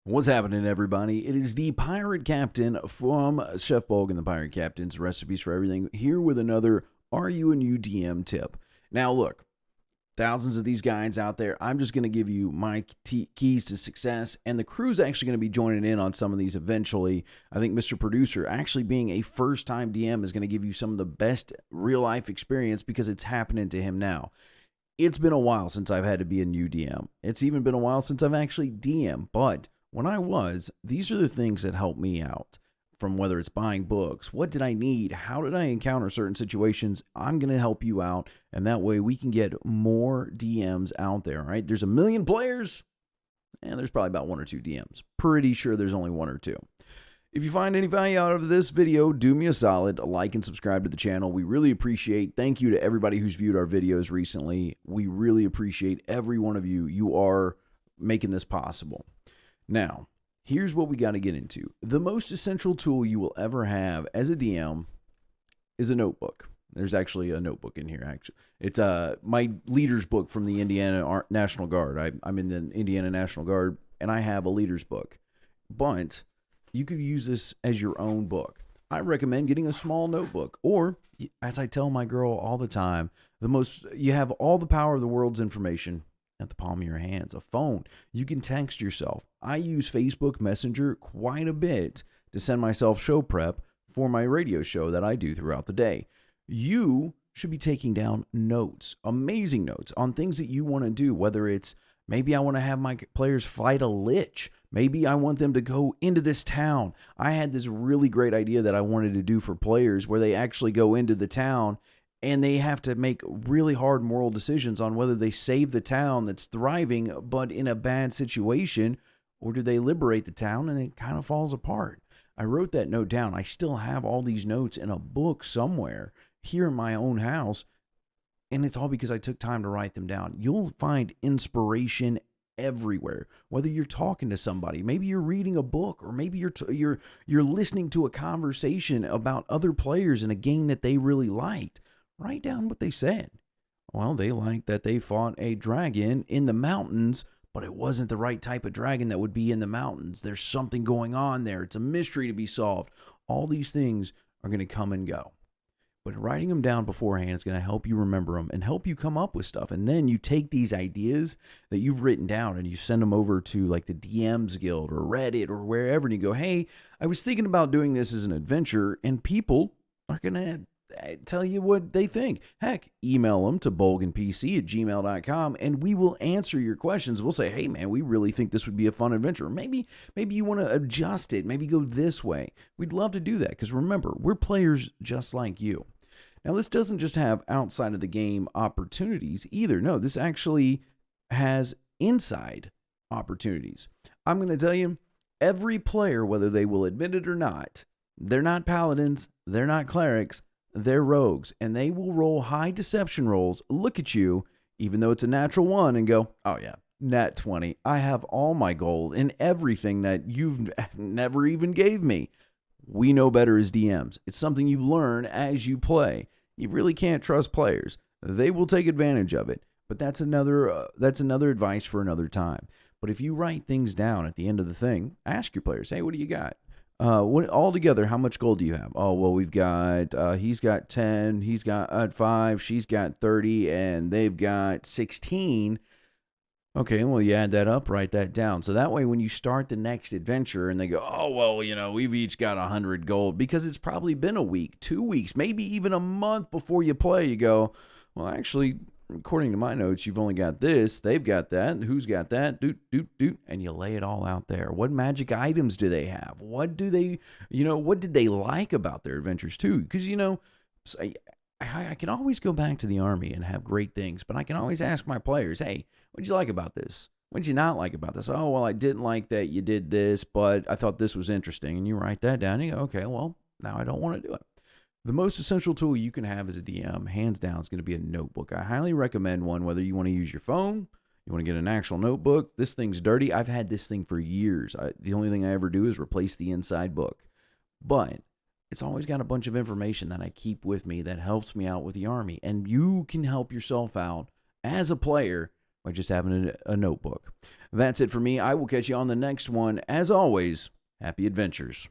What's happening, everybody? It is the Pirate Captain from Chef Bulg and the Pirate Captain's Recipes for Everything, here with another Are You a New DM tip. Now, look, thousands of these guides out there. I'm just going to give you my keys to success, and the crew's actually going to be joining in on some of these eventually. I think Mr. Producer, actually being a first-time DM, is going to give you some of the best real-life experience because it's happening to him now. It's been a while since I've had to be a new DM. It's even been a while since I've actually DM, but when I was, these are the things that helped me out. From whether it's buying books, what did I need? How did I encounter certain situations? I'm going to help you out, and that way we can get more DMs out there, right? There's 1 million players, and there's probably about 1 or 2 DMs. Pretty sure there's only 1 or 2. If you find any value out of this video, do me a solid, like and subscribe to the channel. We really appreciate. Thank you to everybody who's viewed our videos recently. We really appreciate every one of you. You are making this possible. Now, here's what we got to get into. The most essential tool you will ever have as a DM is a notebook. There's actually a notebook in here, actually. It's my leader's book from the Indiana National Guard. I'm in the Indiana National Guard, and I have a leader's book. But you could use this as your own book. I recommend getting a small notebook. Or, as I tell my girl all the time, you have all the power of the world's information at the palm of your hands. A phone. You can text yourself. I use Facebook Messenger quite a bit to send myself show prep for my radio show that I do throughout the day. You should be taking down notes, amazing notes on things that you want to do, whether it's maybe I want to have my players fight a lich. Maybe I want them to go into this town. I had this really great idea that I wanted to do for players where they actually go into the town and they have to make really hard moral decisions on whether they save the town that's thriving but in a bad situation, or do they liberate the town and it kind of falls apart. I wrote that note down. I still have all these notes in a book somewhere here in my own house, and it's all because I took time to write them down. You'll find inspiration everywhere, whether you're talking to somebody, maybe you're reading a book, or maybe you're listening to a conversation about other players in a game that they really liked. Write down what they said. Well, they liked that they fought a dragon in the mountains, but it wasn't the right type of dragon that would be in the mountains. There's something going on there. It's a mystery to be solved. All these things are going to come and go. But writing them down beforehand is going to help you remember them and help you come up with stuff. And then you take these ideas that you've written down and you send them over to like the DMs Guild or Reddit or wherever, and you go, hey, I was thinking about doing this as an adventure, and people are going to tell you what they think. Heck, email them to bulganpc@gmail.com and we will answer your questions. We'll say, hey man, we really think this would be a fun adventure. Maybe you want to adjust it. Maybe go this way. We'd love to do that because remember, we're players just like you. Now, this doesn't just have outside of the game opportunities either. No, this actually has inside opportunities. I'm going to tell you, every player, whether they will admit it or not, they're not paladins, they're not clerics, they're rogues, and they will roll high deception rolls, look at you, even though it's a natural 1, and go, oh yeah, nat 20. I have all my gold and everything that you've never even gave me. We know better as DMs. It's something you learn as you play. You really can't trust players. They will take advantage of it, but that's another advice for another time. But if you write things down at the end of the thing, ask your players, hey, what do you got? What altogether, how much gold do you have? Oh, well, we've got, he's got 10, he's got 5, she's got 30, and they've got 16. Okay, well, you add that up, write that down. So that way, when you start the next adventure and they go, oh, well, we've each got 100 gold, because it's probably been a week, 2 weeks, maybe even a month before you play, you go, well, actually, according to my notes, you've only got this, they've got that, who's got that, and you lay it all out there. What magic items do they have? What do they, what did they like about their adventures too? Because, I can always go back to the army and have great things, but I can always ask my players, hey, what'd you like about this? What'd you not like about this? Oh, well, I didn't like that you did this, but I thought this was interesting. And you write that down and you go, okay, well, now I don't want to do it. The most essential tool you can have as a DM, hands down, is going to be a notebook. I highly recommend one, whether you want to use your phone, you want to get an actual notebook. This thing's dirty. I've had this thing for years. The only thing I ever do is replace the inside book. But it's always got a bunch of information that I keep with me that helps me out with the army. And you can help yourself out as a player by just having a notebook. That's it for me. I will catch you on the next one. As always, happy adventures.